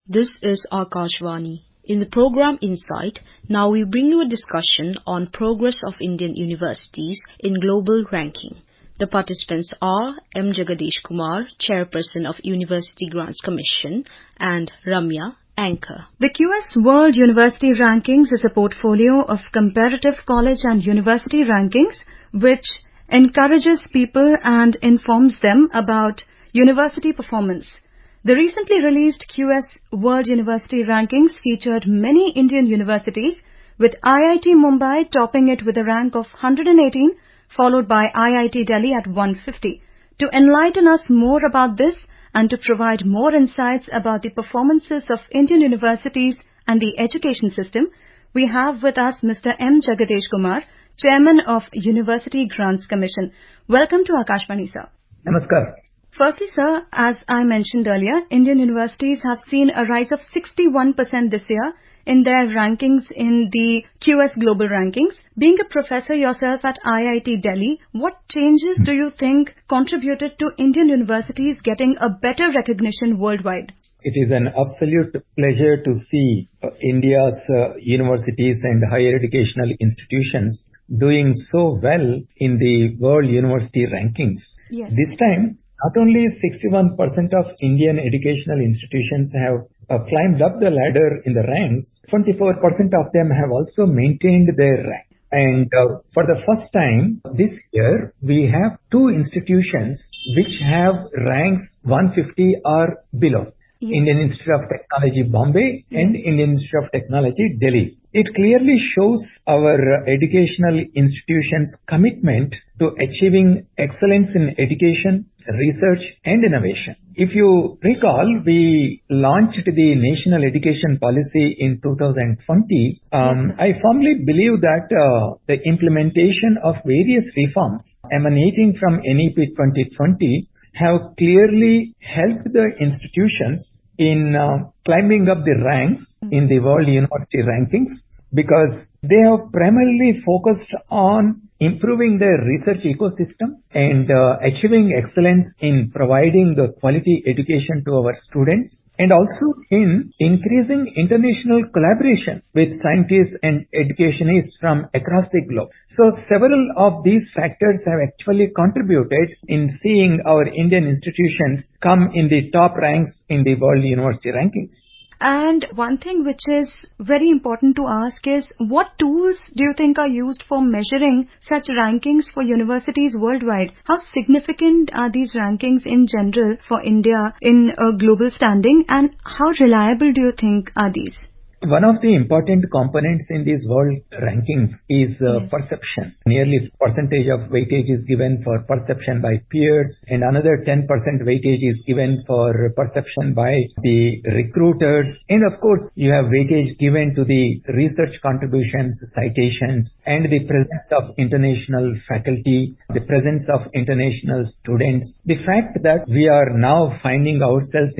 This is Akashvani. In the program Insight, now we bring you a discussion on progress of Indian universities in global ranking. The participants are M. Jagadesh Kumar, Chairperson of University Grants Commission, and Ramya, Anchor. The QS World University Rankings is a portfolio of comparative college and university rankings which encourages people and informs them about university performance. The recently released QS World University Rankings featured many Indian universities, with IIT Mumbai topping it with a rank of 118, followed by IIT Delhi at 150. To enlighten us more about this and to provide more insights about the performances of Indian universities and the education system, we have with us Mr. M. Jagadesh Kumar, Chairman of University Grants Commission. Welcome to Akashvani, sir. Namaskar. Firstly, sir, as I mentioned earlier, Indian universities have seen a rise of 61% this year in their rankings in the QS Global Rankings. Being a professor yourself at IIT Delhi, what changes do you think contributed to Indian universities getting a better recognition worldwide? It is an absolute pleasure to see India's universities and higher educational institutions doing so well in the World University Rankings. Yes. This time, not only 61% of Indian educational institutions have climbed up the ladder in the ranks, 24% of them have also maintained their rank. And for the first time this year, we have two institutions which have ranks 150 or below. Yes. Indian Institute of Technology Bombay and Indian Institute of Technology Delhi. It clearly shows our educational institutions' commitment to achieving excellence in education, research and innovation. If you recall, we launched the National Education Policy in 2020. I firmly believe that the implementation of various reforms emanating from NEP 2020 have clearly helped the institutions in climbing up the ranks in the World University Rankings, because they have primarily focused on improving their research ecosystem and achieving excellence in providing the quality education to our students, and also in increasing international collaboration with scientists and educationists from across the globe. So several of these factors have actually contributed in seeing our Indian institutions come in the top ranks in the World University Rankings. And one thing which is very important to ask is, what tools do you think are used for measuring such rankings for universities worldwide? How significant are these rankings in general for India in a global standing, and how reliable do you think are these? One of the important components in these world rankings is perception. Nearly percentage of weightage is given for perception by peers, and another 10% weightage is given for perception by the recruiters. And of course, you have weightage given to the research contributions, citations, and the presence of international faculty, the presence of international students. The fact that we are now finding ourselves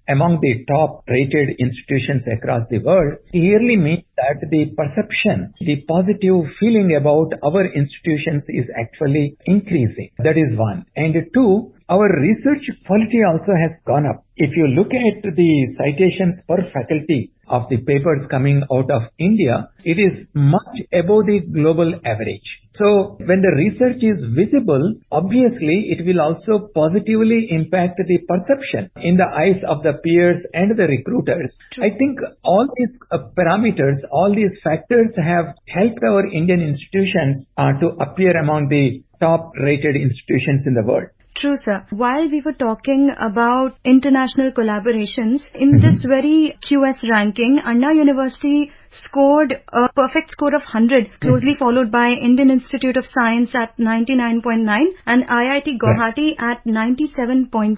among the top rated institutions across the world clearly means that the perception, the positive feeling about our institutions is actually increasing. That is one. And two, our research quality also has gone up. If you look at the citations per faculty of the papers coming out of India, it is much above the global average. So when the research is visible, obviously it will also positively impact the perception in the eyes of the peers and the recruiters. True. I think all these parameters, all these factors have helped our Indian institutions to appear among the top rated institutions in the world. True, sir. While we were talking about international collaborations, in this very QS ranking, Anna University scored a perfect score of 100, closely followed by Indian Institute of Science at 99.9 and IIT Guwahati at 97.6.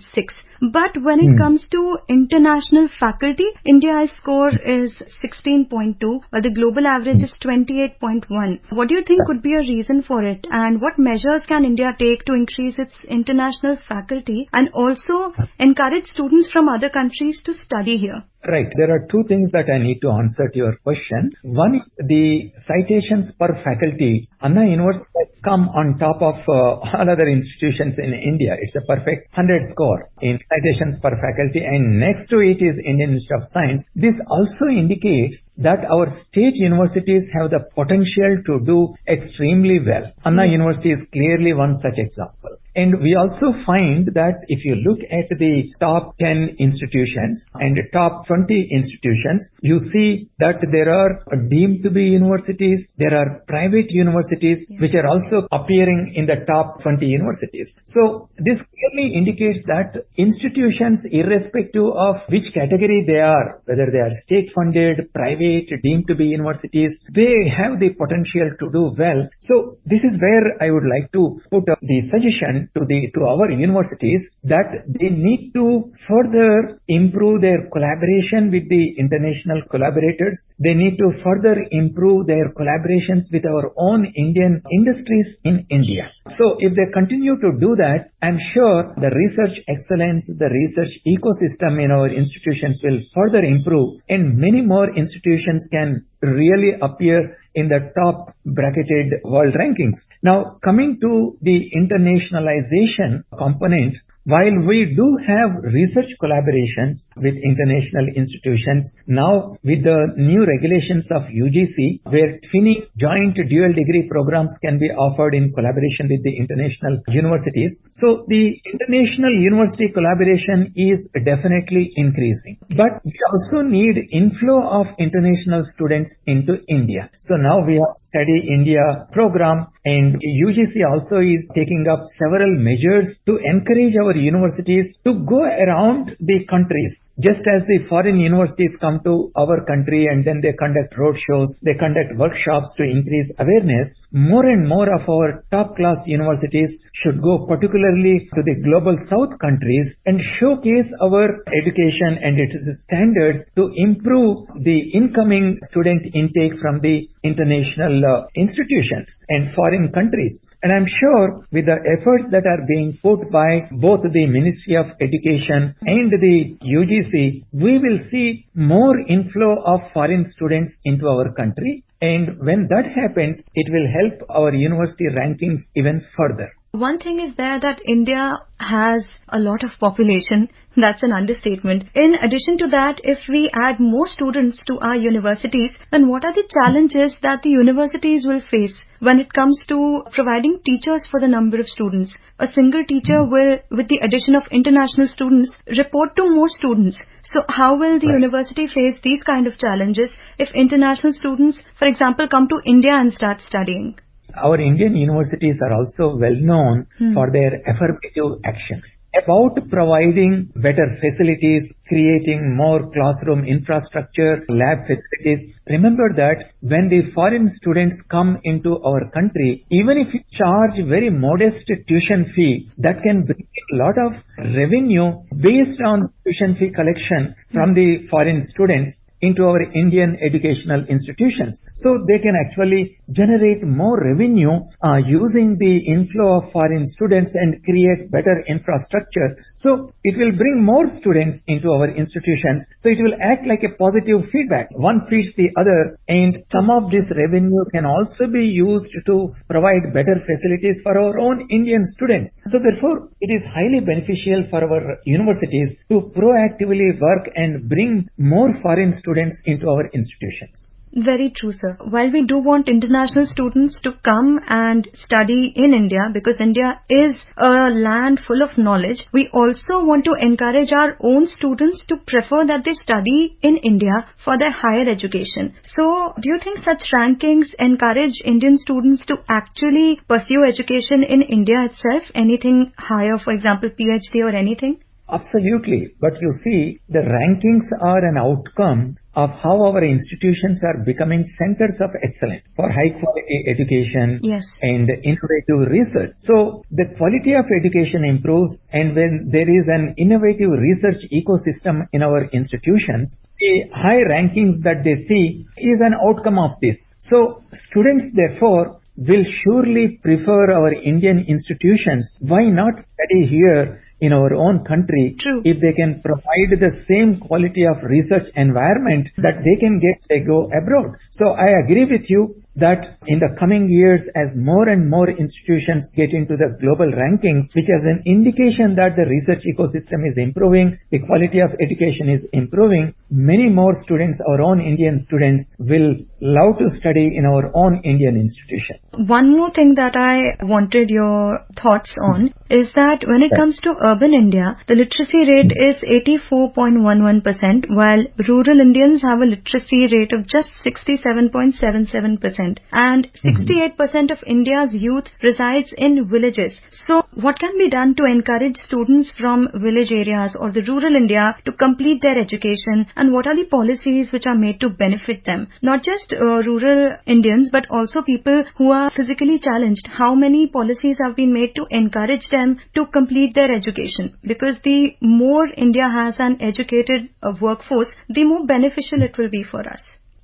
But when it comes to international faculty, India's score is 16.2, while the global average is 28.1. What do you think could be a reason for it, and what measures can India take to increase its international faculty and also encourage students from other countries to study here? Right. There are two things that I need to answer to your question. One, the citations per faculty. Anna University has come on top of all other institutions in India. It's a perfect 100 score in citations per faculty, and next to it is Indian Institute of Science. This also indicates that our state universities have the potential to do extremely well. Anna University is clearly one such example. And we also find that if you look at the top 10 institutions and top 20 institutions, you see that there are deemed to be universities, there are private universities which are also appearing in the top 20 universities. So this clearly indicates that institutions, irrespective of which category they are, whether they are state-funded, private, deemed to be universities, they have the potential to do well. So this is where I would like to put up the suggestion to our universities that they need to further improve their collaboration with the international collaborators. They need to further improve their collaborations with our own Indian industries in India. So if they continue to do that, I'm sure the research excellence, the research ecosystem in our institutions will further improve, and many more institutions can really appear in the top bracketed world rankings. Now, coming to the internationalization component, while we do have research collaborations with international institutions, now with the new regulations of UGC, where twinning joint dual degree programs can be offered in collaboration with the international universities. So the international university collaboration is definitely increasing. But we also need inflow of international students into India. So now we have Study India program, and UGC also is taking up several measures to encourage our universities to go around the countries. Just as the foreign universities come to our country and then they conduct roadshows, they conduct workshops to increase awareness, more and more of our top-class universities should go particularly to the global south countries and showcase our education and its standards to improve the incoming student intake from the international institutions and foreign countries. And I'm sure with the efforts that are being put by both the Ministry of Education and the UGC, we will see more inflow of foreign students into our country. And when that happens, it will help our university rankings even further. One thing is there that India has a lot of population. That's an understatement. In addition to that, if we add more students to our universities, then what are the challenges that the universities will face when it comes to providing teachers for the number of students? A single teacher will, with the addition of international students, report to more students. So how will the university face these kind of challenges if international students, for example, come to India and start studying? Our Indian universities are also well known for their affirmative action about providing better facilities, creating more classroom infrastructure, lab facilities. Remember that when the foreign students come into our country, even if you charge very modest tuition fee, that can bring a lot of revenue based on tuition fee collection from the foreign students into our Indian educational institutions. So they can actually generate more revenue using the inflow of foreign students and create better infrastructure. So it will bring more students into our institutions. So it will act like a positive feedback. One feeds the other, and some of this revenue can also be used to provide better facilities for our own Indian students. So therefore, it is highly beneficial for our universities to proactively work and bring more foreign students into our institutions. Very true, sir. While we do want international students to come and study in India, because India is a land full of knowledge, we also want to encourage our own students to prefer that they study in India for their higher education. So, do you think such rankings encourage Indian students to actually pursue education in India itself? Anything higher, for example, PhD or anything? Absolutely. But you see, the rankings are an outcome of how our institutions are becoming centers of excellence for high quality education and innovative research. So the quality of education improves, and when there is an innovative research ecosystem in our institutions, the high rankings that they see is an outcome of this. So students therefore will surely prefer our Indian institutions. Why not study here in our own country if they can provide the same quality of research environment that they can get, they go abroad. So I agree with you. that in the coming years, as more and more institutions get into the global rankings, which is an indication that the research ecosystem is improving, the quality of education is improving, many more students, our own Indian students, will love to study in our own Indian institution. One more thing that I wanted your thoughts on is that when it comes to urban India, the literacy rate is 84.11%, while rural Indians have a literacy rate of just 67.77%, and 68% of India's youth resides in villages. So what can be done to encourage students from village areas or the rural India to complete their education, and what are the policies which are made to benefit them? Not just rural Indians, but also people who are physically challenged. How many policies have been made to encourage them to complete their education? Because the more India has an educated workforce, the more beneficial it will be for us.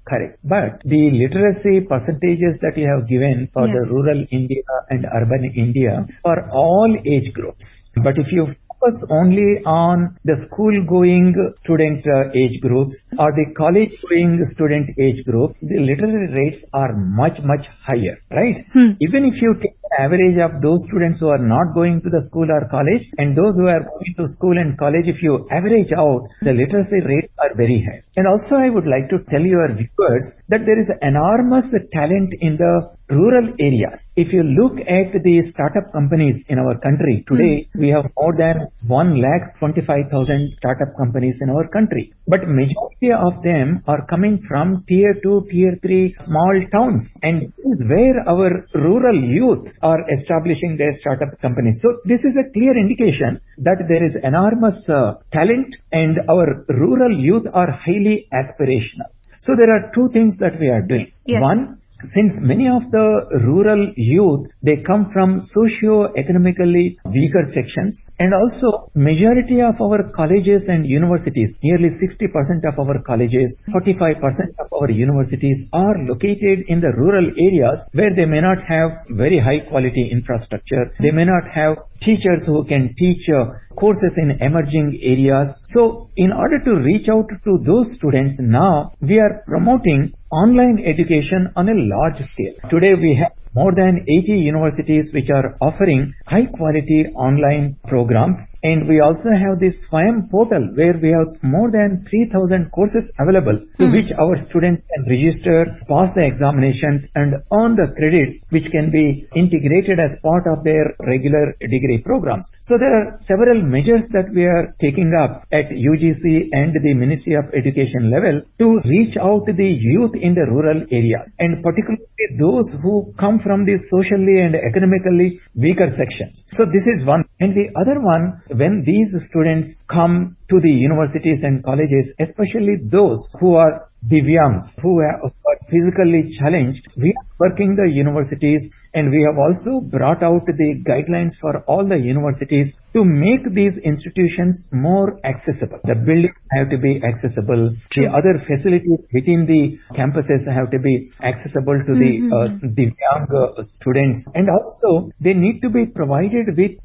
Correct. But the literacy percentages that you have given for the rural India and urban India for all age groups. But if you focus only on the school-going student age groups or the college-going student age group, the literacy rates are much, much higher, right? Even if you take the average of those students who are not going to the school or college and those who are going to school and college, if you average out, the literacy rates are very high. And also I would like to tell your viewers that there is enormous talent in the rural areas. If you look at the startup companies in our country, today we have more than 1,25,000 startup companies in our country. But majority of them are coming from tier 2, tier 3 small towns. And this is where our rural youth are establishing their startup companies. So this is a clear indication that there is enormous talent and our rural youth are highly aspirational. So there are two things that we are doing. One, since many of the rural youth, they come from socio-economically weaker sections, and also majority of our colleges and universities, nearly 60% of our colleges, 45% of our universities are located in the rural areas where they may not have very high quality infrastructure. They may not have teachers who can teach courses in emerging areas. So in order to reach out to those students, now we are promoting online education on a large scale. Today we have more than 80 universities which are offering high quality online programs, and we also have this Swayam portal where we have more than 3,000 courses available to which our students can register, pass the examinations and earn the credits which can be integrated as part of their regular degree programs. So there are several measures that we are taking up at UGC and the Ministry of Education level to reach out to the youth in the rural areas, and particularly those who come from the socially and economically weaker sections. So this is one. And the other one, when these students come to the universities and colleges, especially those who are Divyangs, who are physically challenged, we are working the universities, and we have also brought out the guidelines for all the universities to make these institutions more accessible. The buildings have to be accessible. The other facilities within the campuses have to be accessible to the Divyang students. And also, they need to be provided with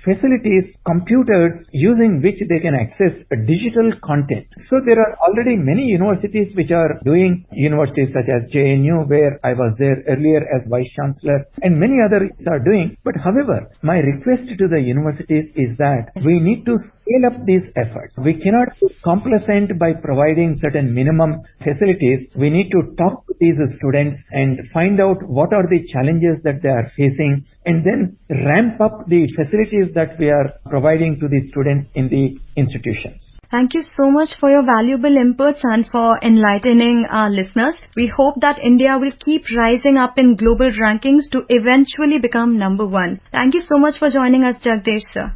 facilities, computers, using which they can access digital content. So there are already many universities which are doing, universities such as JNU, where I was there earlier as Vice Chancellor, and many others are doing. But however, my request to the universities is that we need to scale up these efforts. We cannot be complacent by providing certain minimum facilities. We need to talk to these students and find out what are the challenges that they are facing, and then ramp up the facilities that we are providing to the students in the institutions. Thank you so much for your valuable inputs and for enlightening our listeners. We hope that India will keep rising up in global rankings to eventually become number one. Thank you so much for joining us, Jagadesh sir.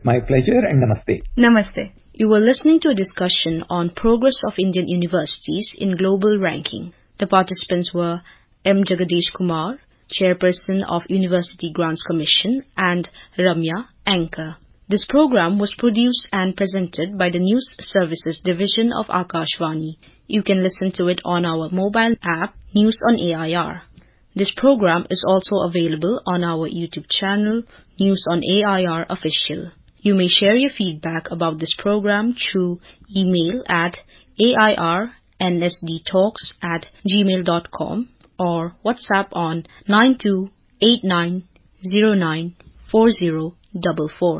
My pleasure, and namaste. Namaste. You were listening to a discussion on progress of Indian universities in global ranking. The participants were M. Jagadesh Kumar, Chairperson of University Grants Commission, and Ramya, Anchor. This program was produced and presented by the News Services Division of Akashvani. You can listen to it on our mobile app, News on AIR. This program is also available on our YouTube channel, News on AIR Official. You may share your feedback about this program through email at airnsdtalks@gmail.com or WhatsApp on 9289094044.